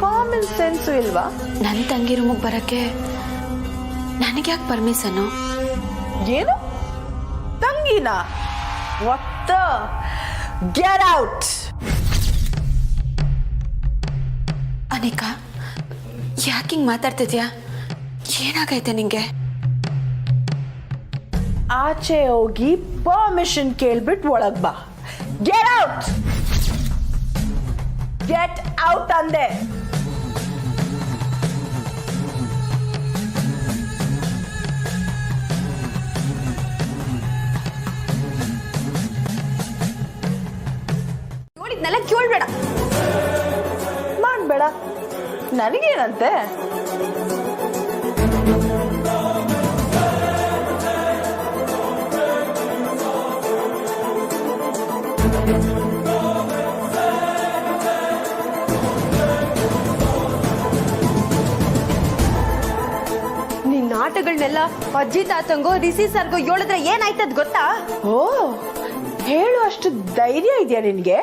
Common sense ಇಲ್ವಾ? ನನ್ನ ತಂಗಿ ರೂಮಿಗೆ ಬರಕ್ಕೆ ನನಗೆ ಯಾಕೆ ಪರ್ಮಿಷನ್? ಏನು ತಂಗಿನ? what the get out. Anika, ಯಾಕೆ ಹಿಂಗೆ ಮಾತಾಡ್ತಿದ್ಯಾ? ಏನಾಗೈತೆ ನಿಂಗೆ? ಆಚೆ ಹೋಗಿ ಪರ್ಮಿಷನ್ ಕೇಳ್ಬಿಟ್ಟು ಒಳಗ್ ಬಾ. ಗೆಟ್ ಔಟ್, ಗೆಟ್ ಔಟ್ ಅಂದೆ. ನೋಡಿದ್ನೆಲ್ಲ ಕೇಳ್ಬೇಡ, ಮಾಡ್ಬೇಡ, ನನಗೇನಂತೆ? ನಿನ್ ಆಟಗಳನ್ನೆಲ್ಲ ಅಜ್ಜಿ ತಾತಂಗೋ ರಿಸಿ ಸರ್ಗೋ ಹೇಳಿದ್ರೆ ಏನಾಯ್ತದ್ ಗೊತ್ತಾ? ಓ, ಹೇಳು ಅಷ್ಟು ಧೈರ್ಯ ಇದೆಯಾ ನಿನ್ಗೆ?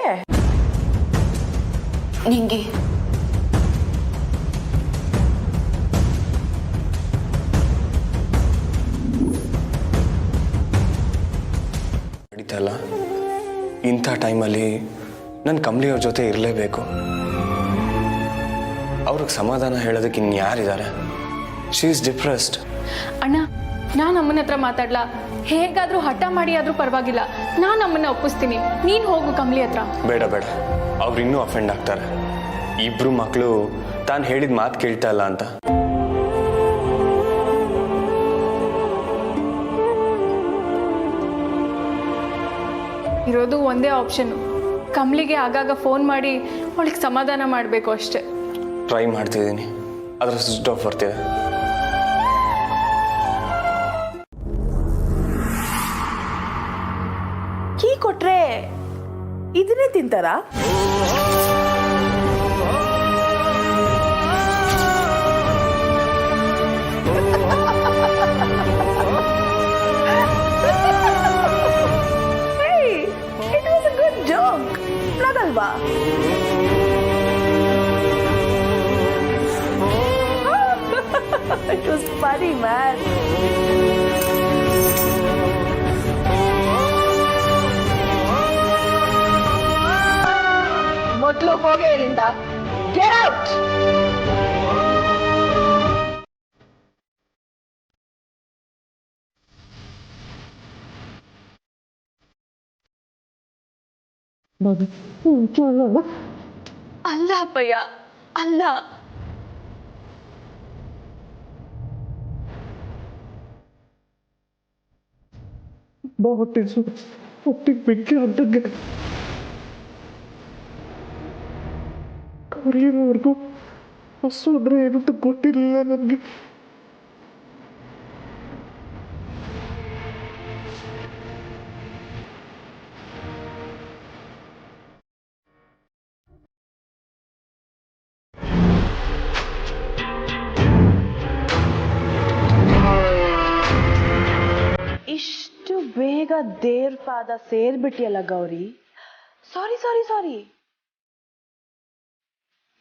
ನಿಂಗೆ ನಡೀತಲ್ಲ, ಇಂಥ ಟೈಮಲ್ಲಿ ನನ್ನ ಕಮಲಿಯವ್ರ ಜೊತೆ ಇರಲೇಬೇಕು. ಅವ್ರಿಗೆ ಸಮಾಧಾನ ಹೇಳೋದಕ್ಕೆ ಇನ್ಯಾರಿದ್ದಾರೆ? She is depressed. ಅಣ್ಣ, ನಾನು ಅಮ್ಮನ ಹತ್ರ ಮಾತಾಡ್ಲಾ? ಹೇಗಾದ್ರೂ ಹಠ ಮಾಡಿ ಆದ್ರೂ ಪರವಾಗಿಲ್ಲ, ನಾನು ಅಮ್ಮನ ಒಪ್ಪಿಸ್ತೀನಿ. ನೀನ್ ಹೋಗು ಕಮಲಿ ಹತ್ರ. ಬೇಡ ಬೇಡ, ಅವ್ರು ಇನ್ನೂ ಅಫೆಂಡ್ ಆಗ್ತಾರೆ. ಇಬ್ರು ಮಕ್ಕಳು ತಾನು ಹೇಳಿದ ಮಾತು ಕೇಳ್ತಾ ಇಲ್ಲ ಅಂತ. ಇರೋದು ಒಂದೇ ಆಪ್ಷನ್, ಕಮಲಿಗೆ ಆಗಾಗ ಫೋನ್ ಮಾಡಿ ಅವಳಿಗೆ ಸಮಾಧಾನ ಮಾಡಬೇಕು ಅಷ್ಟೆ. ಟ್ರೈ ಮಾಡ್ತಿದ್ದೀನಿ, ಅದರ ಸ್ವಿಚ್ ಆಫ್ ಬರ್ತಿದೆ. ಕೀ ಕೊಟ್ರೆ ಇದನ್ನೇ ತಿಂತಾರಾ? It was a good joke, ನಗಲ್ವಾ? It was funny, man. ಮೊದಲು ಹೋಗೇ ಇಲ್ಲಿಂದ. Get out. ಅಲ್ಲ ಅಪ್ಪಯ್ಯ, ಅಲ್ಲ. ಹೊಟ್ಟಿಗೆ ಬೆಂಕಿ ಅಂದಂಗೆ ಕರಿಯೋವರೆಗೂ ಹಸು ಅಂದರೆ ಏನಂತ ಗೊತ್ತಿರಲಿಲ್ಲ ನನಗೆ. ಇಷ್ಟು ಬೇಗ ದೇವ್ರ ಪಾದ ಸೇರ್ಬಿಟ್ಟಿಯಲ್ಲ ಗೌರಿ. ಸಾರಿ ಸಾರಿ ಸಾರಿ,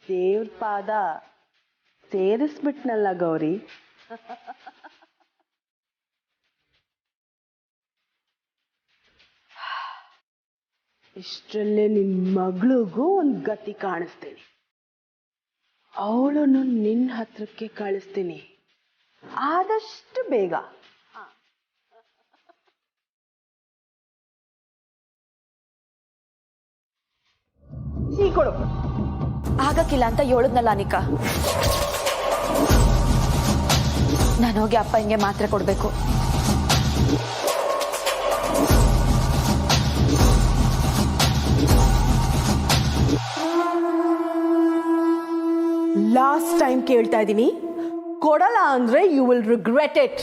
ದೇವ್ರ ಪಾದ ಸೇರಿಸ್ಬಿಟ್ನಲ್ಲ ಗೌರಿ. ಇಷ್ಟರಲ್ಲೇ ನಿನ್ ಮಗಳಿಗೂ ಒಂದು ಗತಿ ಕಾಣಿಸ್ತೀನಿ. ಅವಳನ್ನು ನಿನ್ನ ಹತ್ರಕ್ಕೆ ಕಳಿಸ್ತೀನಿ ಆದಷ್ಟು ಬೇಗ. ಈ ಕೊಡು. ಆಗಕ್ಕಿಲ್ಲ ಅಂತ ಹೇಳಿದ್ನಲ್ಲ ಅನಿಕಾ. ನಾನು ಹೋಗಿ ಅಪ್ಪ ಹಿಂಗೆ ಮಾತ್ರೆ ಕೊಡ್ಬೇಕು. ಲಾಸ್ಟ್ ಟೈಮ್ ಕೇಳ್ತಾ ಇದ್ದೀನಿ, ಕೊಡಲ್ಲ ಅಂದ್ರೆ ಯು ವಿಲ್ ರಿಗ್ರೆಟ್ ಇಟ್.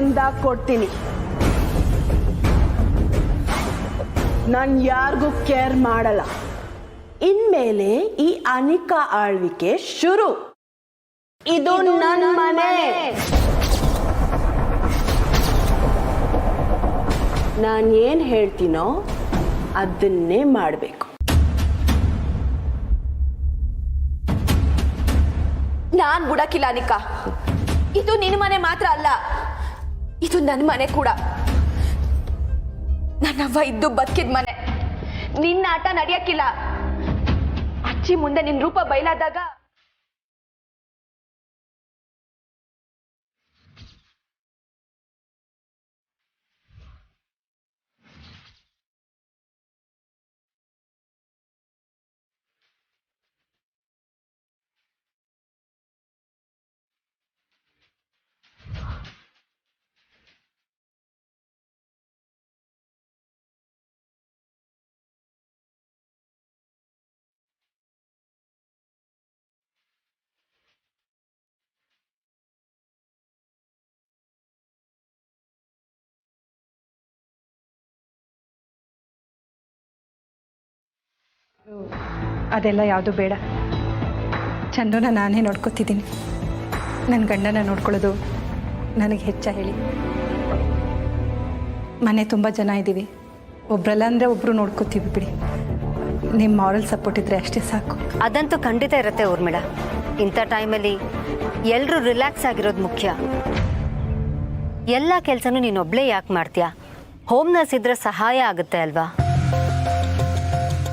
ಬಂದಾಗ ಕೊಡ್ತೀನಿ. ನಾನು ಯಾರಿಗೂ ಕೇರ್ ಮಾಡಲ್ಲ. ಇನ್ಮೇಲೆ ಈ ಅನಿಕಾ ಆಳ್ವಿಕೆ ಶುರು. ಇದು ನನ್ನ ಮನೆ. ನಾನು ಏನ್ ಹೇಳ್ತೀನೋ ಅದನ್ನೇ ಮಾಡಬೇಕು. ನಾನ್ ಬಿಡಕ್ಕಿಲ್ಲ ಅನಿಕಾ. ಇದು ನಿನ್ನ ಮನೆ ಮಾತ್ರ ಅಲ್ಲ, ಇದು ನನ್ನ ಮನೆ ಕೂಡ. ನನ್ನವ್ವ ಇದ್ದು ಬದುಕಿದ ಮನೆ. ನಿನ್ನ ಆಟ ನಡೆಯಕ್ಕಿಲ್ಲ. ಅಜ್ಜಿ ಮುಂದೆ ನಿನ್ ರೂಪ ಬಯಲಾದಾಗ ಅದೆಲ್ಲ ಯಾವುದು ಬೇಡ. ಚಂದ್ರನ ನಾನೇ ನೋಡ್ಕೊತಿದ್ದೀನಿ. ನನ್ನ ಗಂಡನ ನೋಡ್ಕೊಳ್ಳೋದು ನನಗೆ ಹೆಚ್ಚ ಹೇಳಿ. ಮನೆ ತುಂಬ ಜನ ಇದ್ದೀವಿ, ಒಬ್ರಲ್ಲ ಅಂದರೆ ಒಬ್ಬರು ನೋಡ್ಕೋತೀವಿ ಬಿಡಿ. ನಿಮ್ಮ ಮಾರಲ್ ಸಪೋರ್ಟ್ ಇದ್ದರೆ ಅಷ್ಟೇ ಸಾಕು. ಅದಂತೂ ಖಂಡಿತ ಇರುತ್ತೆ ಊರ್ಮಿಳ. ಇಂಥ ಟೈಮಲ್ಲಿ ಎಲ್ಲರೂ ರಿಲ್ಯಾಕ್ಸ್ ಆಗಿರೋದು ಮುಖ್ಯ. ಎಲ್ಲ ಕೆಲಸನೂ ನೀನೊಬ್ಳೇ ಯಾಕೆ ಮಾಡ್ತೀಯಾ? ಹೋಮ್ ನರ್ಸ್ ಇದ್ರೆ ಸಹಾಯ ಆಗುತ್ತೆ ಅಲ್ವಾ?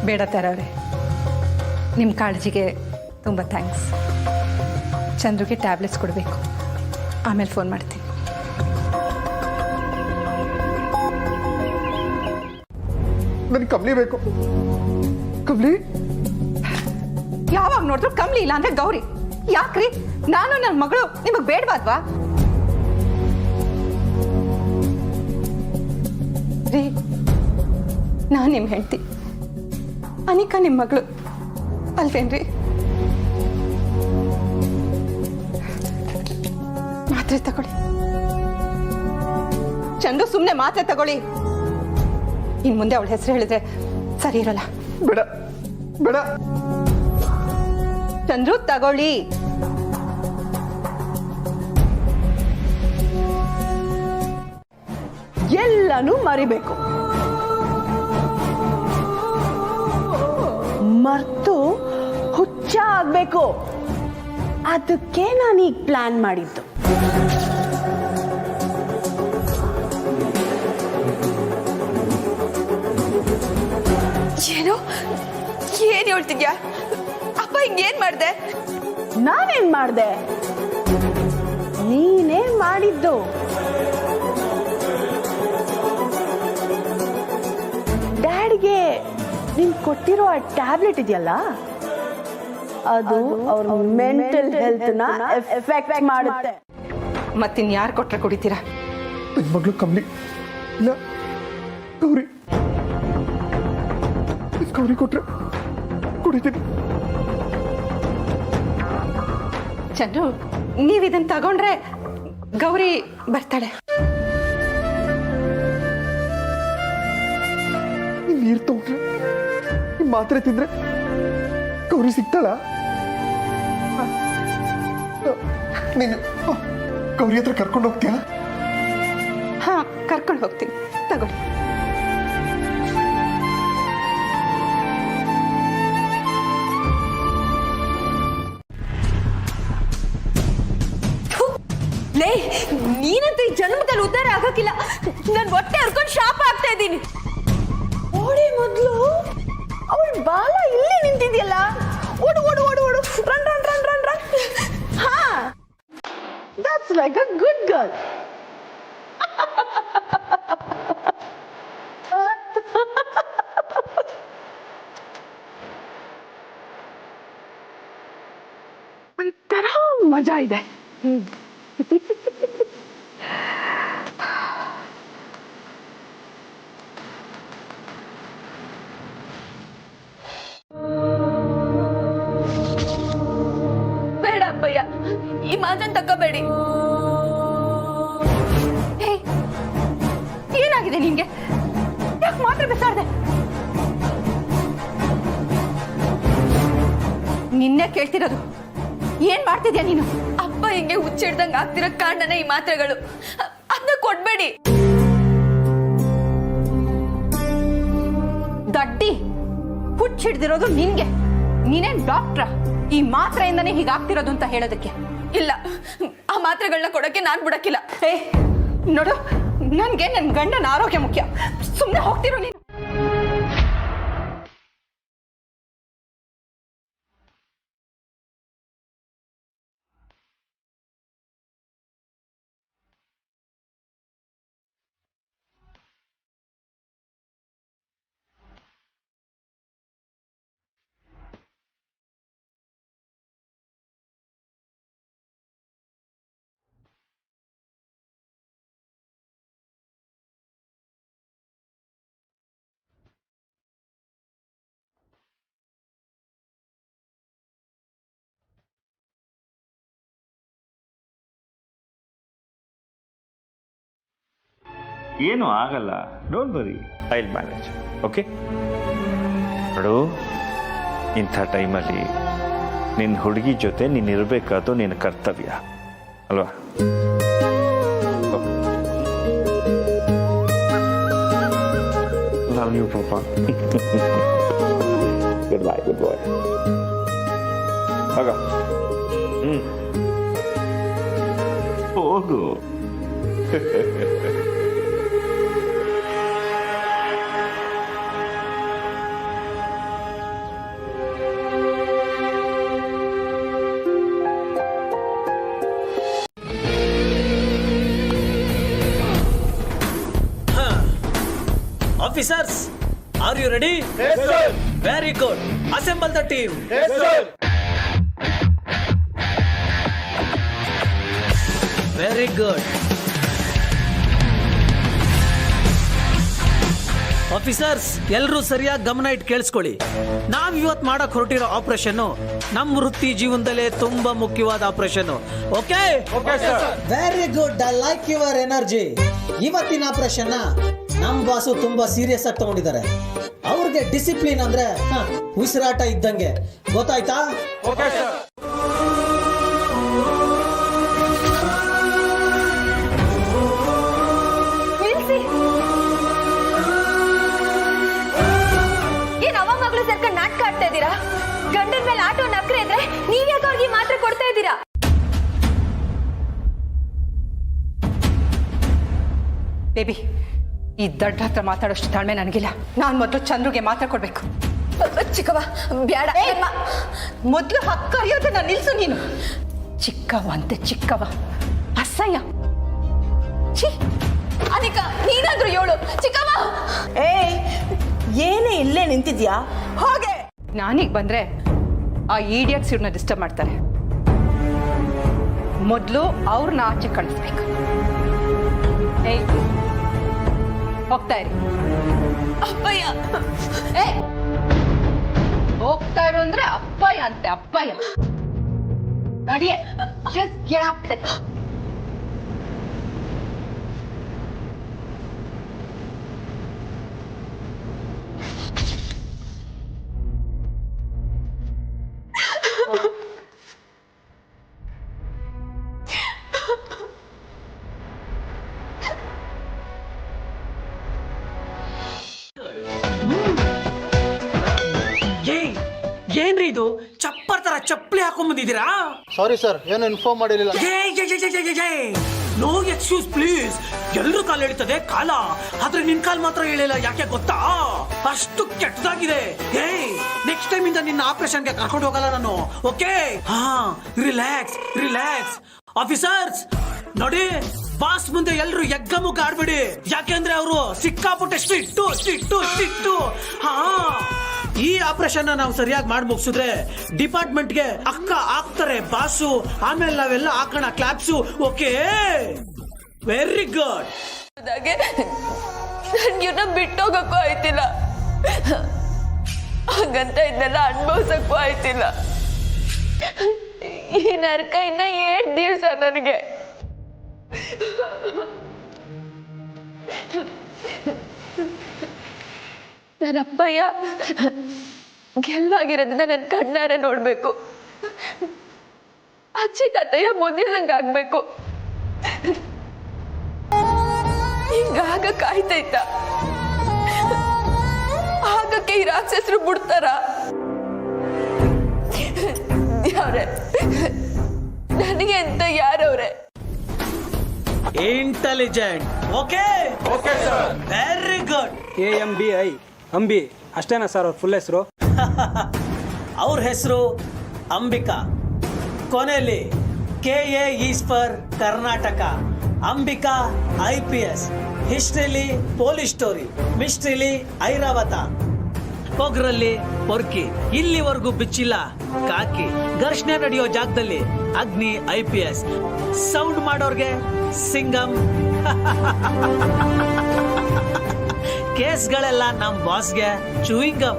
ಬೇಡ ತರವ್ರೆ, ನಿಮ್ಮ ಕಾಳಜಿಗೆ ತುಂಬ ಥ್ಯಾಂಕ್ಸ್. ಚಂದ್ರುಗೆ ಟ್ಯಾಬ್ಲೆಟ್ಸ್ ಕೊಡಬೇಕು, ಆಮೇಲೆ ಫೋನ್ ಮಾಡ್ತೀನಿ. ನನಗೆ ಕಮ್ಲಿ ಬೇಕು. ಕಮ್ಲಿ ಯಾವಾಗ ನೋಡಿದ್ರು ಕಮ್ಲಿ ಇಲ್ಲ ಅಂದ್ರೆ ಗೌರಿ. ಯಾಕ್ರಿ? ನಾನು ನನ್ನ ಮಗಳು ನಿಮಗೆ ಬೇಡವಾದ್ವಾ? ರೀ, ನಾನು ನಿಮ್ಮ ಹೆಂಡತಿ, ಅನಿಕಾ ನಿಮ್ಮ ಮಗಳು ಅಲ್ವೇನ್ರಿ? ಮಾತ್ರೆ ತಗೊಳ್ಳಿ. ಚಂದು, ಸುಮ್ಮನೆ ಮಾತ್ರೆ ತಗೊಳ್ಳಿ. ಇನ್ ಮುಂದೆ ಅವಳ ಹೆಸರು ಹೇಳಿದ್ರೆ ಸರಿ ಇರಲ್ಲ. ಬೇಡ ಬೇಡ. ಚಂದ್ರು, ತಗೊಳ್ಳಿ. ಎಲ್ಲನೂ ಮರಿಬೇಕು. ಮರ್ತು ಹುಚ್ಚ ಆಗ್ಬೇಕು. ಅದಕ್ಕೆ ನಾನು ಈಗ ಪ್ಲಾನ್ ಮಾಡಿದ್ದು. ಏನು ಏನ್ ಹೇಳ್ತಿದ್ಯಾ? ಅಪ್ಪ ಹಿಂಗೇನ್ ಮಾಡ್ದೆ? ನಾನೇನ್ ಮಾಡ್ದೆ? ನೀನೇ ಮಾಡಿದ್ದು. ಡ್ಯಾಡಿಗೆ ನೀನ್ ಕೊಟ್ಟಿರೋ ಆ ಟ್ಯಾಬ್ಲೆಟ್ ಇದೆಯಲ್ಲ, ಅದು ಅವ್ರ ಮೆಂಟಲ್ ಹೆಲ್ತ್ ನ ಎಫೆಕ್ಟ್ ಮಾಡುತ್ತೆ. ಮತ್ತಿನ್ ಯಾರು ಕೊಟ್ರೆ ಕುಡಿತೀರಾ? ನನ್ನ ಮಗಳು ಕಮ್ಲಿ ಇಲ್ಲ, ಗೌರಿ. ಗೌರಿ ಕೊಟ್ರೆ ಕುಡಿತೀನಿ. ಚಂದ್ರು, ನೀವ್ ಇದನ್ನ ತಗೊಂಡ್ರೆ ಗೌರಿ ಬರ್ತಾಳೆ. ನೀರು ತಗೊಂಡ್ರೆ, ಮಾತ್ರೆ ತಿಂದ್ರೆ ಗೌರಿ ಸಿಗ್ತಾಳ? ನೀನು ಗೌರಿ ಹತ್ರ ಕರ್ಕೊಂಡು ಹೋಗ್ತೀಯಾ? ಹಾ, ಕರ್ಕೊಂಡು ಹೋಗ್ತೀನಿ. ತಗೊಳ್ಳಿ. ಲೇ, ನೀನಂತೂ ಈ ಜನ್ಮದಲ್ಲಿ ಉದ್ಧಾರ ಆಗಕ್ಕಿಲ್ಲ. ನನ್ ಹೊಟ್ಟೆ ಹರ್ಕೊಂಡು ಶಾಪ ಆಗ್ತಾ ಇದ್ದೀನಿ. ಓಡಿ ಮೊದ್ಲು. ಅವಳ ಬಾಲ ಇಲ್ಲಿ ನಿಂತಿದ್ಯಲ್ಲ. ಓಡು ಓಡು ಓಡು ಓಡು. Run run run run run. ಹಾ, that's like a good girl. ಒಂಥರ ಮಜಾ ಇದೆ. ಬೇಡ ಅಪ್ಪಯ್ಯ, ಈ ಮಾತನ್ನ ತಗೋಬೇಡಿ. ಹೇ, ನಿಂಗೆ? ಯಾಕೆ ಮಾತ್ರ ಬಿಸಾಡ್ದೆ? ನಿನ್ನೆ ಕೇಳ್ತಿರೋದು, ಏನ್ ಮಾಡ್ತಿದ್ಯಾ ನೀನು? ಅಪ್ಪ ಹಿಂಗೆ ಹುಚ್ಚಿಡ್ದಂಗೆ ಆಗ್ತಿರೋ ಕಾರಣನೇ ಈ ಮಾತ್ರೆಗಳು. ಅದನ್ನ ಕೊಡ್ಬೇಡಿ. ದಡ್ಡಿ, ಹುಚ್ಚಿಡ್ದಿರೋದು ನಿನ್ಗೆ. ನೀನೇನ್ ಡಾಕ್ಟ್ರ ಈ ಮಾತ್ರೆಯಿಂದನೇ ಹೀಗಾಗ್ತಿರೋದು ಅಂತ ಹೇಳೋದಕ್ಕೆ? ಇಲ್ಲ, ಆ ಮಾತ್ರೆಗಳನ್ನ ಕೊಡಕ್ಕೆ ನಾನ್ ಬಿಡಕ್ಕಿಲ್ಲ. ಏ ನೋಡು, ನನ್ಗೆ ನನ್ ಗಂಡನ ಆರೋಗ್ಯ ಮುಖ್ಯ. ಸುಮ್ಮನೆ ಹೋಗ್ತಿರೋ ನೀನು. ಏನು ಆಗಲ್ಲ, don't worry. I will manage. Okay ನೋಡು, ಇಂಥ ಟೈಮಲ್ಲಿ ನಿನ್ನ ಹುಡುಗಿ ಜೊತೆ ನೀನು ಇರಬೇಕಾದ್ದು ನಿನ್ನ ಕರ್ತವ್ಯ ಅಲ್ವಾ? ಲವ್ ಯು ಪಾಪ. ಗುಡ್ ಬಾಯ್, ಗುಡ್ ಬಾಯ್. ಹೋಗ. ಹೋಗು. Officers, are you ready? Yes, sir. Very good. Assemble the team. Yes, sir. Very good. Officers, ಎಲ್ಲರೂ ಸರಿಯಾಗಿ ಗಮನ ಇಟ್ಟು ಕೇಳಿಸ್ಕೊಳ್ಳಿ. ನಾವ್ ಇವತ್ತು ಮಾಡಕ್ ಹೊರಟಿರೋ ಆಪರೇಷನ್ ನಮ್ಮ ವೃತ್ತಿ ಜೀವನದಲ್ಲೇ ತುಂಬಾ ಮುಖ್ಯವಾದ operation. Okay? Very good. I like your energy. ಇವತ್ತಿನ ಆಪರೇಷನ್ ನಮ್ ಬಾಸು ತುಂಬಾ ಸೀರಿಯಸ್ ಆಗಿ ತಗೊಂಡಿದ್ದಾರೆ. ಅವ್ರಿಗೆ ಡಿಸಿಪ್ಲಿನ್ ಅಂದ್ರೆ ಉಸಿರಾಟ ಇದ್ದಂಗೆ, ಗೊತ್ತಾಯ್ತಾ? ಏನ್ ಅವ ಮಗಳು ಸೇರ್ಕೊಂಡು ನಾಟಕ ಆಡ್ತಾ ಇದ್ದೀರಾ? ಗಂಡನ ಮೇಲೆ ಆಟೋ ನಕ್ರೆ ಇದ್ರೆ ನೀವ್ ಯಾಕೆ ಅವ್ರಿಗೆ ಮಾತ್ರ ಕೊಡ್ತಾ ಇದ್ದೀರಾ? ಬೇಬಿ, ಈ ದಡ್ಡ ಹತ್ರ ಮಾತಾಡೋಷ್ಟು ತಾಳ್ಮೆ ನನಗಿಲ್ಲ. ನಾನು ಮೊದಲು ಚಂದ್ರುಗೆ ಮಾತ್ರ ಕೊಡ್ಬೇಕು. ಚಿಕ್ಕವ ಬ್ಯಾಡ. ಮೊದಲು ಹಕ್ಕ ಅರಿಯೋದನ್ನ ನಿಲ್ಸು ನೀನು. ಚಿಕ್ಕವ ಅಂತೆ ಚಿಕ್ಕವ, ಅಸಹ್ಯ. ಅನಿಕಾ, ನೀನಾದ್ರೂ ಹೇಳು. ಚಿಕ್ಕವ, ಏನೇ ಇಲ್ಲೇ ನಿಂತಿದ್ಯಾ? ಹೋಗೆ. ನಾನೀಗ ಬಂದ್ರೆ ಆ ಈಡಿಯಟ್ಸ್ ಇವ್ರನ್ನ ಡಿಸ್ಟರ್ಬ್ ಮಾಡ್ತಾರೆ. ಮೊದಲು ಅವ್ರನ್ನ ಆಚೆ ಕಳಿಸ್ಬೇಕು. ಏಯ್, ಹೋಗ್ತಾ ಇರಿ. ಅಪ್ಪಯ್ಯ. ಹೋಗ್ತಾ ಇರು ಅಂದ್ರೆ ಅಪ್ಪಯ್ಯ ಅಂತೆ, ಅಪ್ಪಯ್ಯ. ನಡಿಯೇ. ಏನ್ರಿ ಇದು? ಚಪ್ಪರ್ ತರ ಚಪ್ಪಲಿ ಹಾಕೊಂಡ್ ಬಂದಿದ್ದೀರಾ? ಸಾರಿ ಸರ್, ಏನು ಇನ್ಫಾರ್ಮ್ ಮಾಡಿರಲಿಲ್ಲ. No excuse please. ಎಲ್ರೂ ಕಾಲು ಎಳಿತದೆ ಕಾಲ, ಆದ್ರೆ ನಿನ್ ಕಾಲ್ ಮಾತ್ರ ಹೇಳಿಲ್ಲ. ಯಾಕೆ ಗೊತ್ತಾ? ಅಷ್ಟು ಕೆಟ್ಟದಾಗಿದೆ. ನೆಕ್ಸ್ಟ್ ಟೈಮ್ ಇಂದ ನಿನ್ನ ಆಪರೇಷನ್ಗೆ ಕರ್ಕೊಂಡು ಹೋಗಲ್ಲ ನಾನು. ಓಕೆ? ಹಾ, ರಿಲ್ಯಾಕ್ಸ್ ರಿಲ್ಯಾಕ್ಸ್. ಆಫೀಸರ್ಸ್ ನೋಡಿ, ಬಾಸ್ ಮುಂದೆ ಎಲ್ರು ಎಗ್ಗಮುಖ ಆಡ್ಬಿಡಿ. ಯಾಕೆಂದ್ರೆ ಅವರು ಸಿಕ್ಕಾಪಟ್ಟೆ ಸ್ಟ್ರಿಕ್ಟು. ಹಾ, ಈ ಆಪರೇಷನ್ ನಾವು ಸರಿಯಾಗಿ ಮಾಡಿ ಮುಗಿಸಿದ್ರೆ ಡಿಪಾರ್ಟ್ಮೆಂಟ್ಗೆ ಅಕ್ಕ ಆಗ್ತಾರೆ ಬಾಸು. ಆಮೇಲೆ ನಾವೆಲ್ಲ ಹಾಕೋಣ ಕ್ಲಾಪ್ಸು. ಓಕೆ? Very good. ನನ್ಗಿನ್ನ ಬಿಟ್ಟೋಗಕ್ಕೂ ಆಯ್ತಿಲ್ಲ, ಹಂಗಂತ ಇದನ್ನೆಲ್ಲ ಅನುಭವಿಸಕ್ಕೂ ಆಯ್ತಿಲ್ಲ. ಈ ನರಕ ಇನ್ನ 7 ದಿವಸ ನನಗೆ. ನನ್ನ ಅಪ್ಪಯ್ಯ ಗೆಲ್ವಾಗಿರೋದನ್ನ ನನ್ನ ಕಣ್ಣಾರೆ ನೋಡ್ಬೇಕು. ಅಜ್ಜಿ ತಾತಯ್ಯ ಮೊದಲಿನಂಗೆ ಆಗ್ಬೇಕು. ಹಿಂಗಾಗ ಕಾಯ್ತೈತ? ಆಗಕ್ಕೆ ಈ ರಾಕ್ಷಸರು ಬಿಡ್ತಾರ? ಯಾವ್ರೆ ನನಗೆ ಅಂತ ಯಾರವ್ರೆ? Intelligent. Okay okay sir. Very good. AMBI Ambi ಅಷ್ಟೇನಾ ಸರ್ ಅವ್ರ ಫುಲ್ ಹೆಸರು? ಅವ್ರ ಹೆಸರು ಅಂಬಿಕಾ. ಕೊನೆಯಲ್ಲಿ KA is for Karnataka. Ambika IPS. Historically police story, mysteriously Airavata, ಪೊಗ್ರಲ್ಲಿ ಪೊರ್ಕಿ, ಇಲ್ಲಿವರೆಗೂ ಬಿಚ್ಚಿಲ್ಲ ಕಾಕಿ, ಘರ್ಷಣೆ ನಡೆಯೋ ಜಾಗದಲ್ಲಿ ಅಗ್ನಿ IPS, ಸೌಂಡ್ ಮಾಡೋರ್ಗೆ ಸಿಂಗಂ. ಕೇಸ್ಗಳೆಲ್ಲ ನಮ್ ಬಾಸ್ಗೆ ಚೂಯಿಂಗಂ.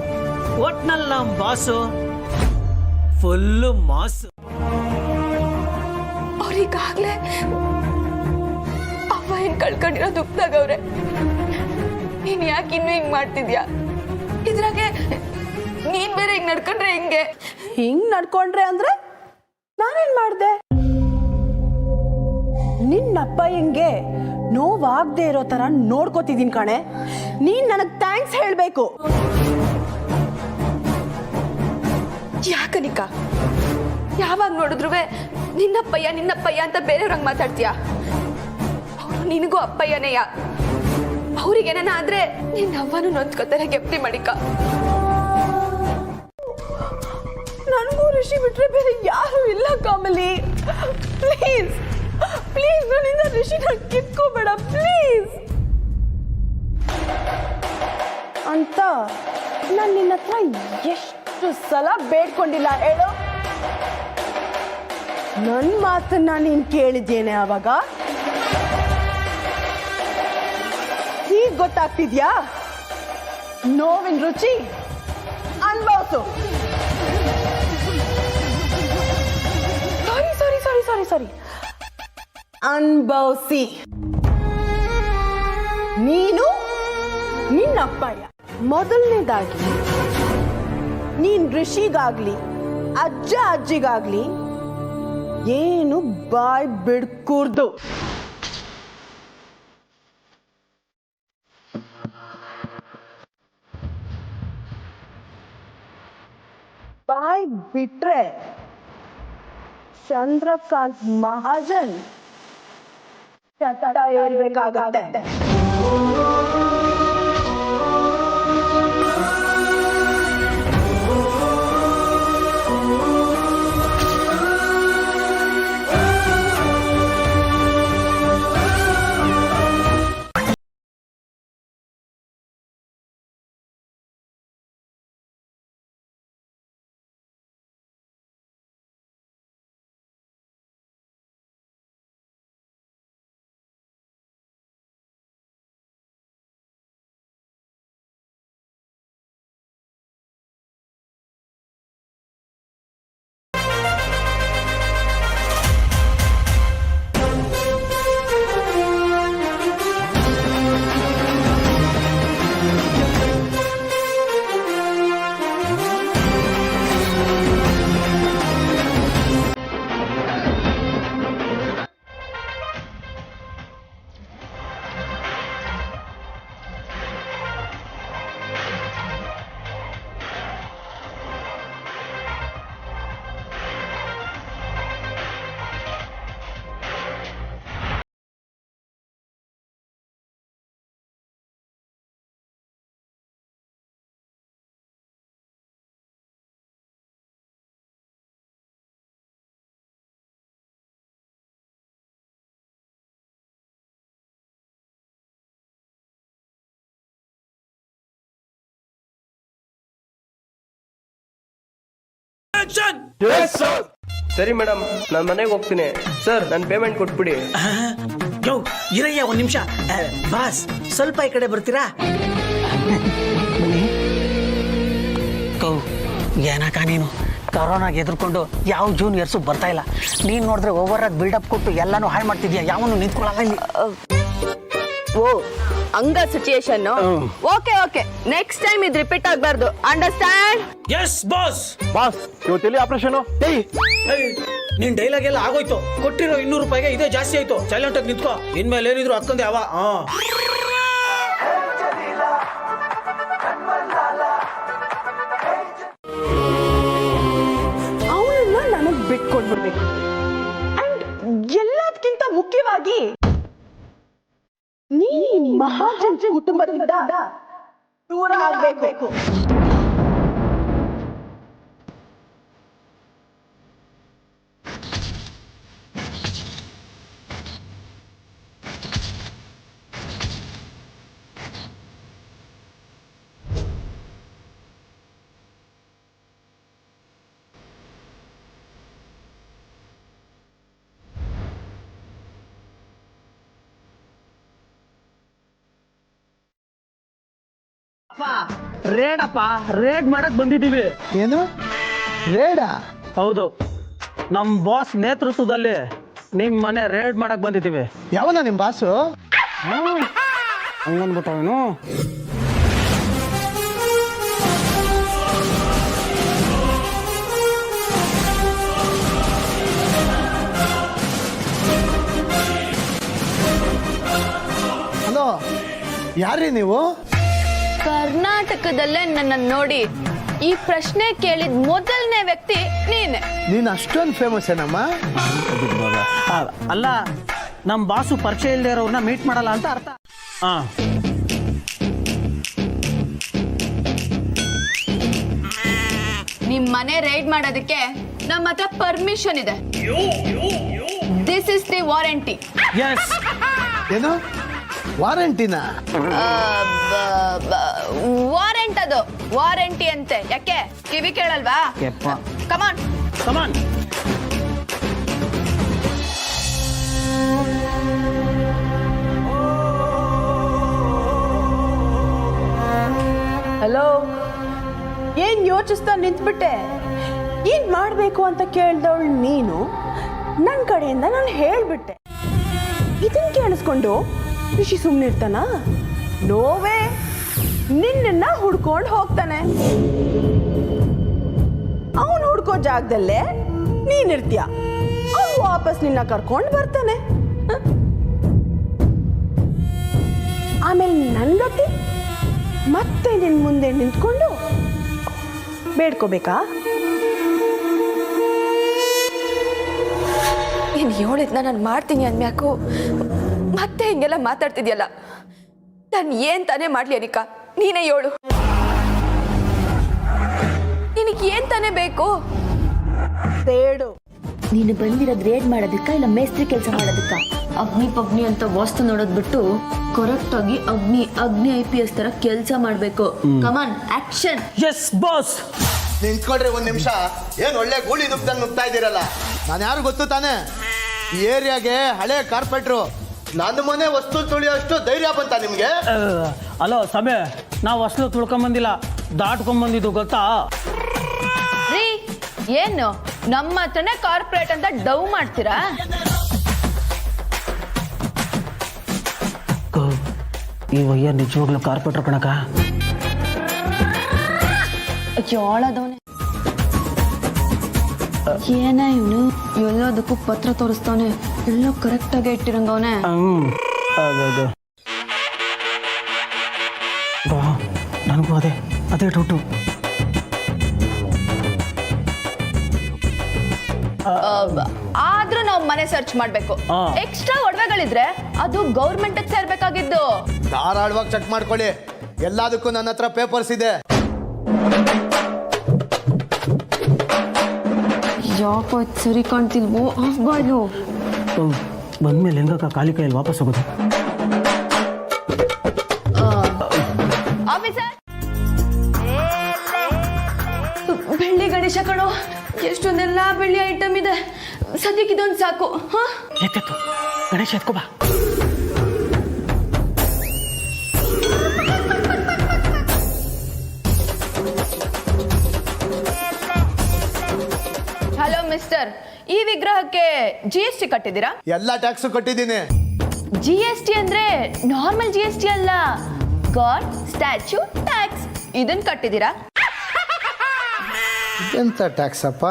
ಒಟ್ನಲ್ಲಿ ನಮ್ ಬಾಸು ಫುಲ್ಲು ಮಾಸು. ಅವ್ರಿಗಾಗ್ಲೇ ಅವ ಏನ್ ಕಳ್ಕೊಂಡಿರೋ ದುಃಖದಾಗವ್ರೆ. ನೀನ್ ಯಾಕೆ ಇನ್ನೂ ಹಿಂಗ್ ಮಾಡ್ತಿದ್ಯಾ? ಇದ್ರಾಗೆ ನೀನ್ ಬೇರೆ ಹಿಂಗ್ ನಡ್ಕೊಂಡ್ರೆ ಹೆಂಗೆ? ಹಿಂಗ್ ನಡ್ಕೊಂಡ್ರೆ ಅಂದ್ರೆ ನಾನೇನ್ ಮಾಡ್ದೆ? ನಿನ್ನಪ್ಪ ಹೆಂಗೆ ನೋವಾಗದೆ ಇರೋ ತರ ನೋಡ್ಕೋತಿದ್ದೀನಿ ಕಣೆ. ನೀನ್ ನನಗ್ ಥ್ಯಾಂಕ್ಸ್ ಹೇಳ್ಬೇಕು. ಯಾಕನಿಕ ಯಾವಾಗ ನೋಡಿದ್ರು ನಿನ್ನಪ್ಪಯ್ಯ ಅಂತ ಬೇರೆಯವ್ರಂಗ್ ಮಾತಾಡ್ತೀಯ? ಅವ್ರು ನಿನಗೂ ಅಪ್ಪಯ್ಯನೇಯ. ಅವ್ರಿಗೇನ ಆದ್ರೆ ನಿನ್ನ ಅವ್ವನು ನೊಂದ್ಕೋತಾರೆ ಗೆಪ್ತಿ ಮಡಿಕ. ನನಗೂ ಋಷಿ ಬಿಟ್ರೆ ಬೇರೆ ಯಾರು ಇಲ್ಲ ಕಮಲಿ. ಪ್ಲೀಸ್ ಪ್ಲೀಸ್ ನನ್ನಿಂದ ಋಷಿನ ಕಿತ್ಕೋಬೇಡ ಪ್ಲೀಸ್ ಅಂತ ನಾನು ನಿನ್ನ ಹತ್ರ ಎಷ್ಟು ಸಲ ಬೇಡ್ಕೊಂಡಿಲ್ಲ ಹೇಳು? ನನ್ನ ಮಾತನ್ನ ನೀನ್ ಕೇಳಿದ್ದೇನೆ ಅವಾಗ? ಈಗ ಗೊತ್ತಾಗ್ತಿದ್ಯಾ ನೋವಿನ ರುಚಿ? ಅನ್ಭವಿಸು. ಸಾರಿ ಅನ್ಭವಿಸಿ. ನೀನು ನಿನ್ನಪ್ಪಯ್ಯ ಮೊದಲನೇದಾಗಿ ನೀನ್ ಋಷಿಗಾಗ್ಲಿ ಅಜ್ಜಿಗಾಗ್ಲಿ ಏನು ಬಾಯ್ ಬಿಡ್ಕೂರ್ದು. ಬಾಯ್ ಬಿಟ್ರೆ ಚಂದ್ರಕಾಂತ್ ಮಹಾಜನ್ ಹೇಳ್ಬೇಕಾಗತ್ತೆ. ಸರಿ ಮೇಡಮ್, ನಾನು ಮನೆಗೆ ಹೋಗ್ತೀನಿ. ಸರ್ ನನ್ನ ಪೇಮೆಂಟ್ ಕೊಟ್ಬಿಡಿ. ಯೋ ಇರಯ್ಯ ಒಂದ್ ನಿಮಿಷ. ಬಾಸ್ ಸ್ವಲ್ಪ ಈ ಕಡೆ ಬರ್ತೀರಾ? ಏನಕ್ಕ ನೀನು ಕರೋನಾಗೆ ಎದುರ್ಕೊಂಡು ಯಾವ ಜೂನಿಯರ್ಸು ಬರ್ತಾ ಇಲ್ಲ. ನೀನ್ ನೋಡಿದ್ರೆ ಓವರ್ ಆಗಿ ಬಿಲ್ಡಪ್ ಕೊಟ್ಟು ಎಲ್ಲಾನು ಹಾಳು ಮಾಡ್ತಿದ್ಯಾ. ಯಾವನು ನಿಂತ್ಕೊಳ್ಳಲ್ಲ ಇಲ್ಲಿ. ಓ ಹಂಗ situation okay okay next time ಇದು ರಿಪೀಟ್ ಆಗ್ಬಾರ್ದು ಅಂಡರ್ಸ್ಟ್ಯಾಂಡ್. Yes boss. ಬಾಸ್ ಇವತ್ತೆಲ್ಲಿ ಆಪರೇಷನ್? ನಿನ್ ಡೈಲಾಗ್ ಎಲ್ಲ ಆಗೋಯ್ತು. ಕೊಟ್ಟಿರೋ 200 ರೂಪಾಯಿಗೆ ಇದೇ ಜಾಸ್ತಿ ಆಯ್ತು. ಸೈಲೆಂಟ್ ಆಗಿ ನಿಂತ್ಕೋ. ಇನ್ಮೇಲೆ ಏನಿದ್ರು ಅಕ್ಕಂದೆ ಅವ. ಅವನನ್ನ ನನಗ್ ಬಿಟ್ಕೊಡ್ಬಿಡ್ಬೇಕು. ಅಂಡ್ ಎಲ್ಲದಕ್ಕಿಂತ ಮುಖ್ಯವಾಗಿ ನೀ ಮಹಾಜನ್ ಕುಟುಂಬದಿಂದ ದೂರ ಆಗ್ಬೇಕು. ರೇಡಪ್ಪ, ರೇಡ್ ಮಾಡಕ್ ಬಂದಿದ್ದೀವಿ. ಏನು ರೇಡಾ? ಹೌದು, ನಮ್ ಬಾಸ್ ನೇತೃತ್ವದಲ್ಲಿ ನಿಮ್ ಮನೆ ರೇಡ್ ಮಾಡಕ್ ಬಂದಿದ್ದೀವಿ. ಯಾವನ ನಿಮ್ ಬಾಸು? ಹಂಗನ್ಬಿಟ್ಟವನು. ಹಲೋ, ಯಾರೀ ನೀವು? ಕರ್ನಾಟಕದಲ್ಲೇ ನನ್ನ ನೋಡಿ ಈ ಪ್ರಶ್ನೆ ಕೇಳಿದ ಮೊದಲನೇ ವ್ಯಕ್ತಿ ನೀನೆ. ನೀನ್ ಅಷ್ಟೊಂದು ಫೇಮಸ್ ಏನಮ್ಮ? ಅಲ್ಲ, ನಮ್ ಬಾಸು ಪರಿಚಯ ಇಲ್ಲದೆ ಇರೋರ್ನ ಮೀಟ್ ಮಾಡಲ್ಲ ಅಂತ ಅರ್ಥ. ನಿಮ್ ಮನೆ ರೈಡ್ ಮಾಡೋದಕ್ಕೆ ನಮ್ಮ ಹತ್ರ ಪರ್ಮಿಷನ್ ಇದೆ. This is the warranty. Yes. ಏನು ವಾರಂಟಿನ? ವಾರೆಂಟ್ ಅದು, ವಾರಂಟಿ ಅಂತೆ. ಯಾಕೆ ಕಿವಿ ಕೇಳಲ್ವಾ? ಕಮಾನ್ ಕಮಾನ್. ಹಲೋ, ಏನ್ ಯೋಚಿಸ್ತಾ ನಿಂತ್ಬಿಟ್ಟೆ? ಏನ್ ಮಾಡ್ಬೇಕು ಅಂತ ಕೇಳ್ದವಳು ನೀನು. ನನ್ನ ಕಡೆಯಿಂದ ನಾನು ಹೇಳ್ಬಿಟ್ಟೆ. ಇದನ್ ಕೇಳಿಸ್ಕೊಂಡು ಋಷಿ ಸುಮ್ಮನಿರ್ತಾನ? ನೋವೇ, ನಿನ್ನ ಹುಡ್ಕೊಂಡು ಹೋಗ್ತಾನೆ. ಅವನು ಹುಡ್ಕೋ ಜಾಗದಲ್ಲೇ ನೀನಿರ್ತೀಯ. ಅವನು ವಾಪಸ್ ನಿನ್ನ ಕರ್ಕೊಂಡು ಬರ್ತಾನೆ. ಆಮೇಲೆ ನನ್ನ ಗತಿ ಮತ್ತೆ ನಿನ್ ಮುಂದೆ ನಿಂತ್ಕೊಂಡು ಬೇಡ್ಕೋಬೇಕಾ? ನೀನು ಹೇಳಿದ್ನ ನಾನು ಮಾಡ್ತೀನಿ ಅನ್ಮ್ಯಾಕು ಮತ್ತೆ ಹಿಂಗೆಲ್ಲ ಮಾತಾಡ್ತಿದ್ಯಲ್ಲ. ನಾನು ಏನ್ ತಾನೇ ಮಾಡ್ಲಿ ಅನಿಕಾ? ನೀನೇ ಹೇಳು, ನಿನಗೆ ಏನ್ ತಾನೇ ಬೇಕು? ಸೇಡು. ನೀನು ಬಂದಿರೋದು ರೇಡ್ ಮಾಡೋದಕ್ಕ ಇಲ್ಲ ಮೇಸ್ತ್ರಿ ಕೆಲಸ ಮಾಡೋದಕ್ಕ? ಅಗ್ನಿ ಪಗ್ನಿ ಅಂತ ವಾಸ್ತು ನೋಡೋದ್ ಬಿಟ್ಟು ಕರೆಕ್ಟ್ ಆಗಿ ಅಗ್ನಿ IPS ತರ ಕೆಲಸ ಮಾಡ್ಬೇಕು. Come on action. Yes boss. ನಿಂತ್ಕೊಳ್ರಿ ಒಂದ್ ನಿಮಿಷ. ಏನ್ ಒಳ್ಳೆ ಗೂಳಿ ನುಗ್ದಂಗ್ ನುಗ್ತಾ ಇದ್ದೀರಲ್ಲ? ನಾನು ಯಾರು ಗೊತ್ತು ತಾನೆ? ಈ ಏರಿಯಾಗೆ ಹಳೆ ಕಾರ್ಪೆಟ್ರು. ನನ್ನ ಮನೆ ವಸ್ತು ತುಳಿಯೋಷ್ಟು ಧೈರ್ಯ ಬಂತ ನಿಮ್ಗೆ? ಅಲೋ ಸಮಯ, ನಾವು ಅಸಲು ತುಳ್ಕೊಂಬಂದಿಲ್ಲ, ದಾಟ್ಕೊಂಬಂದಿದ್ದು ಗೊತ್ತಾ? ರೀ, ಏನು ನಮ್ಮ ಹತ್ರನೇ ಕಾರ್ಪೊರೇಟ್ ಅಂತ ಡವ್ ಮಾಡ್ತೀರಾ? ಈ ವಯ್ಯ ನಿಜವಾಗ್ಲೂ ಕಾರ್ಪೊರೇಟರ್ ಕಣಕ. ಜೋಳದವನೇ ಏನ ಇವನು? ಎಲ್ಲದಕ್ಕೂ ಪತ್ರ ತೋರಿಸ್ತಾನೆ, ಎಲ್ಲ ಕರೆಕ್ಟ್ ಆಗಿ ಇಟ್ಟಿರಂಗವನೆ. ನನಗೂ ಅದೇ ಟೂಟು. ಆದ್ರೂ ನಾವು ಮನೆ ಸರ್ಚ್ ಮಾಡ್ಬೇಕು. ಎಕ್ಸ್ಟ್ರಾ ಒಡವೆಗಳಿದ್ರೆ ಅದು ಗೌರ್ಮೆಂಟ್ ಸೇರ್ಬೇಕಾಗಿದ್ದು. ಧಾರಾಳವಾಗಿ ಚೆಕ್ ಮಾಡ್ಕೊಳ್ಳಿ. ಎಲ್ಲದಕ್ಕೂ ನನ್ನ ಹತ್ರ ಪೇಪರ್ಸ್ ಇದೆ. ಯಾಕೋ ಸರಿ ಕಾಣ್ತಿಲ್ವೋ? ಬಾಯ್ಲು ಬಂದ್ಮೇಲೆ ಹೆಂಗ ಖಾಲಿ ಕೈಯಲ್ಲಿ ವಾಪಸ್ ಹೋಗೋದು? ಆಫೀಸರ್, ಬೆಳ್ಳಿ ಗಣೇಶ ಕಣೋ, ಎಷ್ಟೊಂದೆಲ್ಲ ಬೆಳ್ಳಿ ಐಟಮ್ ಇದೆ. ಸದ್ಯಕ್ಕೆ ಇದೊಂದು ಸಾಕು. ಎತ್ತೆತ್ತು ಗಣೇಶ ಎತ್ಕೋ ಬಾ. ಹಲೋ ಮಿಸ್ಟರ್, ಈ ವಿಗ್ರಹಕ್ಕೆ GST ಕಟ್ಟಿದ್ದೀರಾ? ಎಲ್ಲ ಟ್ಯಾಕ್ಸು ಕಟ್ಟಿದ್ದೀನಿ. GST ಅಂದ್ರೆ ನಾರ್ಮಲ್ GST ಅಲ್ಲ, ಗಾಡ್ ಸ್ಟ್ಯಾಚ್ಯೂ ಟ್ಯಾಕ್ಸ್. ಇದನ್ನ ಕಟ್ಟಿದ್ದೀರಾ? ಎಂತ ಟ್ಯಾಕ್ಸ್ ಅಪ್ಪ?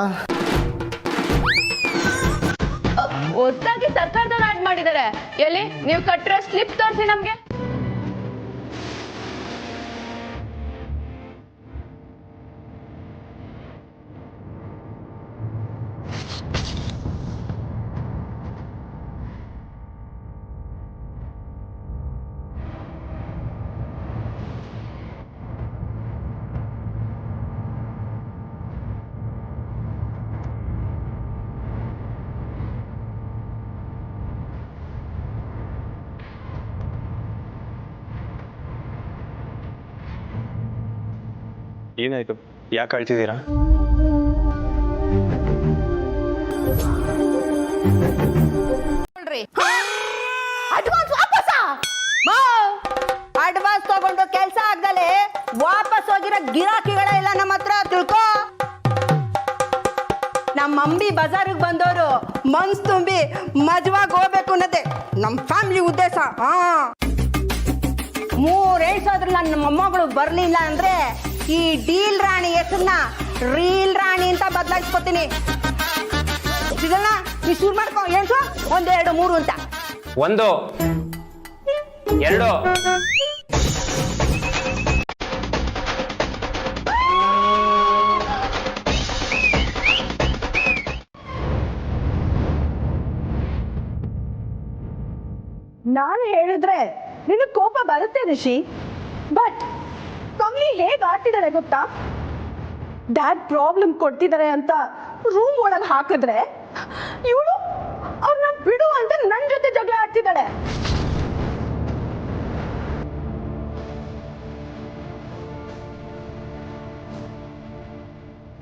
ಹೊಸದಾಗಿ ಸರ್ಕಾರದವ್ರು ಆಡ್ ಮಾಡಿದ್ದಾರೆ. ಎಲ್ಲಿ ನೀವು ಕಟ್ಟಿರೋ ಸ್ಲಿಪ್ ತೋರಿಸಿ ನಮ್ಗೆ. ಏನಾಯ್ತು? ಯಾಕೆ ಅಳ್ತಿದ್ದೀರಾ? ಅಡ್ವಾನ್ಸ್ ತಗೊಂಡು ಕೆಲಸ ಆಗ್ದಲೆ ವಾಪಸ್ ಹೋಗಿರೋ ಗಿರಾಕಿಗಳೆಲ್ಲ ನಮ್ಮ ಹತ್ರ ತಿಳ್ಕೊ. ನಮ್ಮ ಅಂಬಿ ಬಜಾರಿಗೆ ಬಂದವರು ಮನ್ಸ್ ತುಂಬಿ ಮಜವಾಗಿ ಹೋಗ್ಬೇಕು ಅನ್ನೋದೇ ನಮ್ಮ ಫ್ಯಾಮಿಲಿ ಉದ್ದೇಶ. 3 ಏಳ್ಸಾದ್ರೂ ನನ್ನ ಮೊಮ್ಮಗಳು ಬರ್ಲಿಲ್ಲ ಅಂದ್ರೆ ಈ ಡೀಲ್ ರಾಣಿ ಹೆಸರನ್ನ ರೀಲ್ ರಾಣಿ ಅಂತ ಬದಲಾಯಿಸ್ಕೊತೀನಿ. ಇದನ್ನ ನೀ ಶುರು ಮಾಡ್ಕೊ. ಏನ್ಸು 1 2 3 ಅಂತ. 1 2 ನಾನು ಹೇಳಿದ್ರೆ ನಿನಗೆ ಕೋಪ ಬರುತ್ತೆ ರಿಷಿ, ಬಟ್ ಕಮಲಿ ಹೇಗೆ ಆಡ್ತಿದ್ದಾರೆ ಗೊತ್ತಾ? ಡ್ಯಾಡ್ ಪ್ರಾಬ್ಲಮ್ ಕೊಡ್ತಿದ್ದಾರೆ ಅಂತ ರೂಮ್ ಒಳಗೆ ಹಾಕಿದ್ರೆ ಇವಳು ಅವ್ರನ್ನ ಬಿಡು ಅಂತ ನನ್ನ ಜೊತೆ ಜಗಳ ಆಡ್ತಿದ್ದಾಳೆ.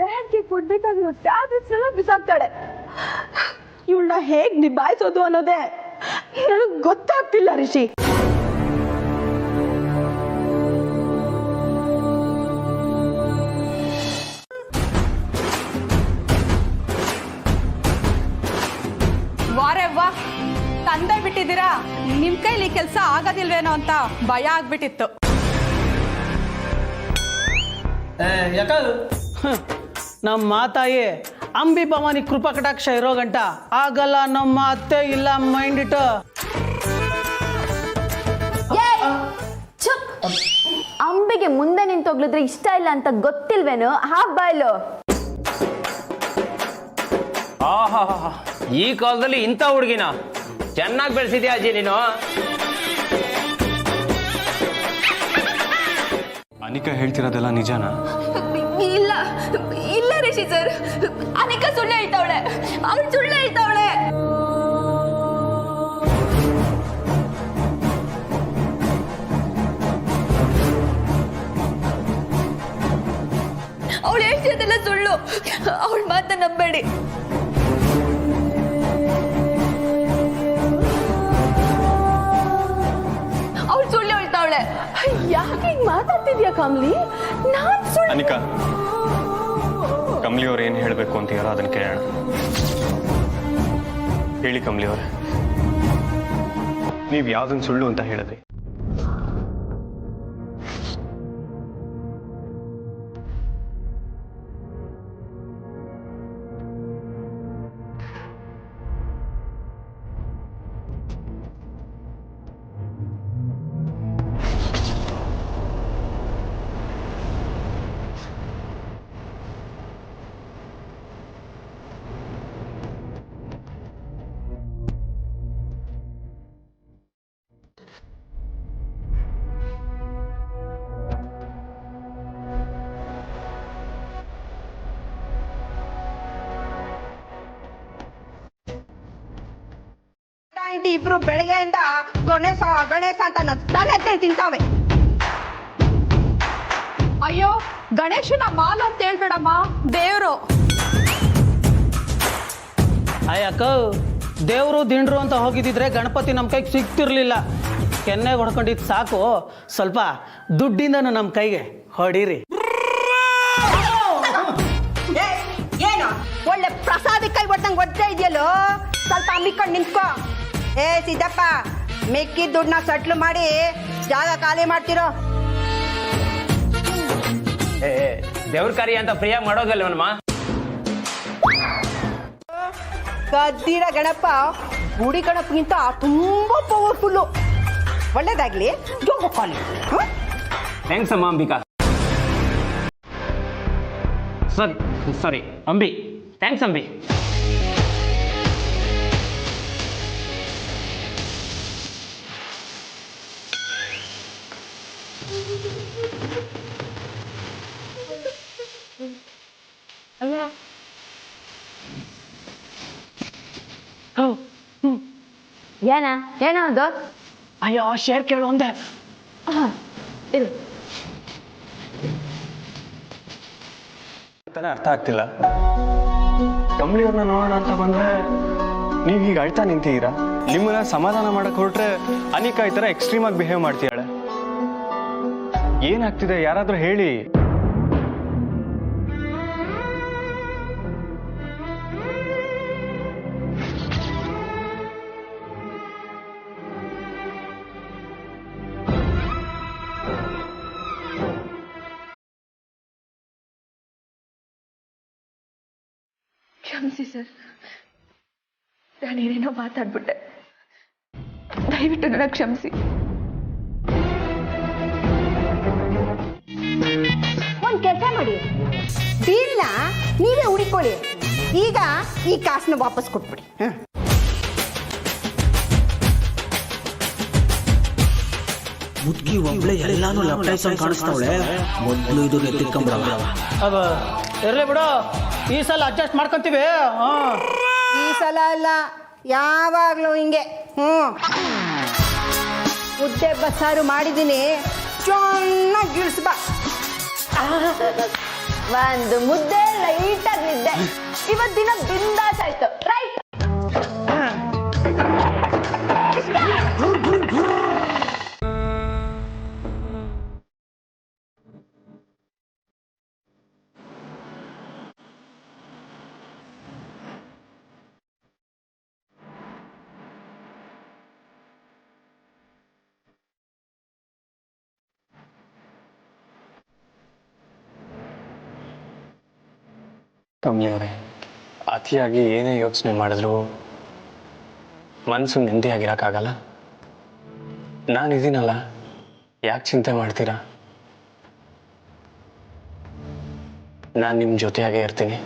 ಡ್ಯಾಡ್ಗೆ ಕೊಡ್ಬೇಕಾಗಿರೋ ಟ್ಯಾಬ್ಲೆಟ್ಸ್ ಎಲ್ಲ ಬಿಸಾಕ್ತಾಳೆ. ಇವಳನ್ನ ಹೇಗ್ ನಿಭಾಯಿಸೋದು ಅನ್ನೋದೇ ನನಗೆ ಗೊತ್ತಾಗ್ತಿಲ್ಲ ರಿಷಿ. ವಾರೆ ವಾ, ತಂದೆ ಬಿಟ್ಟಿದ್ದೀರಾ. ನಿಮ್ ಕೈಲಿ ಕೆಲಸ ಆಗೋದಿಲ್ವೇನೋ ಅಂತ ಭಯ ಆಗ್ಬಿಟ್ಟಿತ್ತು. ಯಾಕ ನಮ್ಮ ಮಾತಾಯಿ ಅಂಬಿ ಭವಾನಿ ಕೃಪಾ ಕಟಾಕ್ಷ ಇರೋ ಗಂಟ ಆಗಲ್ಲ ನಮ್ಮ ಅತ್ತೆ ಇಲ್ಲ ಮೈಂಡ್ ಇಟ್ಟು. ಅಂಬಿಗೆ ಮುಂದೆ ನಿಂತೋಗ್ಲಿದ್ರೆ ಇಷ್ಟ ಇಲ್ಲ ಅಂತ ಗೊತ್ತಿಲ್ವೇನು? ಬಾಯ್ಲು. ಆಹಾ, ಈ ಕಾಲದಲ್ಲಿ ಇಂಥ ಹುಡುಗಿನ ಚೆನ್ನಾಗಿ ಬೆಳೆಸಿದ್ಯಾ ಅಜ್ಜಿ ನೀನು. ಅನಿಕಾ ಹೇಳ್ತಿರೋದೆಲ್ಲ ನಿಜನಾ? ಇಲ್ಲ ಇಲ್ಲ ರಿಷಿ ಸರ್, ಅನಿಕಾ ಸುಳ್ಳು ಹೇಳ್ತಾವಳೆ, ಅವಳು ಸುಳ್ಳು ಹೇಳ್ತಾವಳೆ. ಅವಳು ಹೇಳ್ತಿರೋದೆಲ್ಲ ಸುಳ್ಳು, ಅವಳ ಮಾತ ನಂಬೇಡಿ. ಅವಳು ಸುಳ್ಳು ಹೇಳ್ತಾವಳೆ. ಯಾಕೆ ಹಿಂಗ್ ಮಾತಾಡ್ತಿದ್ಯಾ ಕಮಲಿ? ನಾನ್ ಸುಳ್ಳು. ಅನಿಕಾ, ಕಮಲಿ ಅವ್ರು ಏನು ಹೇಳಬೇಕು ಅಂತೀರ ಅದನ್ನ ಕೇಳೋಣ. ಹೇಳಿ ಕಮಲಿ ಅವರೇ, ನೀವು ಯಾವ್ದನ್ನ ಸುಳ್ಳು ಅಂತ ಹೇಳಿದ್ರಿ? ಇಬ್ರು ಬೆಳಗ್ಗೆಯಿಂದ ಗಣೇಶ ಗಣೇಶ ಅಂತ ತಲೆ ತಿಂತಾವೆ. ಅಯ್ಯೋ, ಗಣೇಶನ ಮಾಲು ಅಂತ ಹೇಳ್ಬೇಡಮ್ಮ, ದೇವ್ರು. ಅಯ್ಯಕ್ಕ, ದೇವರು ದಿಂಡ್ರು ಅಂತ ಹೋಗಿದ್ದಿದ್ರೆ ಗಣಪತಿ ನಮ್ಮ ಕೈಗೆ ಸಿಗ್ತಿರ್ಲಿಲ್ಲ. ಕೆನ್ನೆಗೆ ಹೊಡ್ಕೊಂಡಿದ್ದು ಸಾಕು, ಸ್ವಲ್ಪ ದುಡ್ಡಿಂದನು ನಮ್ಮ ಕೈಗೆ ಹೊಡೀರಿ. ಏನು ಒಳ್ಳೆ ಪ್ರಸಾದಿ ಕೈ ಹೊಡ್ದಂಗೆ ಹೊಡ್ತಾ ಇದೆಯಲ್ಲೋ, ಸ್ವಲ್ಪ ಅಂಬಿಕೊಂಡು ನಿಂತ್ಕೋ. ಸಿದ್ದಪ್ಪ, ಮಿಕ್ಕಿದ ದುಡ್ಡನ್ನ ಸಟ್ಲು ಮಾಡಿ ಜಾಗ ಖಾಲಿ ಮಾಡ್ತಿರೋ. ದೇವ್ರ ಕಾರ್ಯ ಅಂತ ಫ್ರೀಯಾಗಿ ಮಾಡೋದಲ್ವನಮ್ಮ? ಗದ್ದಿರ ಗಣಪ ಗುಡಿ ಗಣಪಗಿಂತ ತುಂಬಾ ಪವರ್ಫುಲ್ಲು. ಒಳ್ಳೇದಾಗ್ಲಿ, ಜೋಗ ಖಾಲಿ. ಥ್ಯಾಂಕ್ಸ್ ಅಮ್ಮ ಅಂಬಿಕಾ. ಸಾರಿ ಅಂಬಿ. ಥ್ಯಾಂಕ್ಸ್ ಅಂಬಿ. ಏನೋ ಅದು? ಅಯ್ಯೋ ಶೇರ್ ಕೇಳು ಅಂದೆ. ಅರ್ಥ ಆಗ್ತಿಲ್ಲ. ಕಂಬಳಿಯವ್ರನ್ನ ನೋಡೋಣ ಅಂತ ಬಂದ್ರೆ ನೀವು ಹೀಗೆ ಅಳ್ತಾ ನಿಂತಿದ್ದೀರಾ. ನಿಮ್ಮನ್ನ ಸಮಾಧಾನ ಮಾಡಕ್ ಹೊರಟ್ರೆ ಅನಿಕಾ ಈ ತರ ಎಕ್ಸ್ಟ್ರೀಮ್ ಆಗಿ ಬಿಹೇವ್ ಮಾಡ್ತೀಯಾಳೆ. ಏನಾಗ್ತಿದೆ ಯಾರಾದ್ರೂ ಹೇಳಿ. ಕ್ಷಮಿಸಿ ಸರ್, ನಾನೇನೇನೋ ಮಾತಾಡ್ಬಿಟ್ಟೆ. ದಯವಿಟ್ಟು ನನ್ನ ಕ್ಷಮಿಸಿ. ಒಂದ್ ಕೆಲಸ ಮಾಡಿ, ಬಿಲ್ನ ನೀವೇ ಹುಡಿಕೊಳ್ಳಿ. ಈಗ ಈ ಕಾಸನ್ನ ವಾಪಸ್ ಕೊಟ್ಬಿಡಿ. ಮುದ್ಕಿ ಒಬ್ಳೆ ಎಲ್ಲಾನು ಲಪ್ಟಾಯ್ಸಂಗ್ ಕಾಣಿಸ್ತಾವಳೆ. ಮೊದ್ಲು ಇದು ಎತ್ತಿಟ್ಕೊಂಡ್ಬಿಡಲ್ಲ. ಅವ ಇರ್ಲಿ ಬಿಡು, ಈ ಸಲ ಅಡ್ಜಸ್ಟ್ ಮಾಡ್ಕೊಂತೀವಿ. ಈ ಸಲ ಅಲ್ಲ, ಯಾವಾಗ್ಲೂ ಹಿಂಗೆ. ಮುದ್ದೆ ಬಸ್ಸಾರು ಮಾಡಿದ್ದೀನಿ, ಚೆನ್ನಾಗಿ ಗಿಳಿಸ್ಬಾ. ಒಂದು ಮುದ್ದೆ ಲೈಟಾಗಿ ನಿದ್ದೆ. ಇವತ್ತು ದಿನ ಬಿಂದಾಸ್ ಆಯ್ತು, ರೈಟ್? ಕಮ್ಮಿಯವರೇ, ಅತಿಯಾಗಿ ಏನೇ ಯೋಚನೆ ಮಾಡಿದ್ರು ಮನಸ್ಸು ನೆಮ್ಮದಿಯಾಗಿರೋಕ್ಕಾಗಲ್ಲ. ನಾನಿದ್ದೀನಲ್ಲ, ಯಾಕೆ ಚಿಂತೆ ಮಾಡ್ತೀರಾ? ನಾನು ನಿಮ್ಮ ಜೊತೆಯಾಗೇ ಇರ್ತೀನಿ.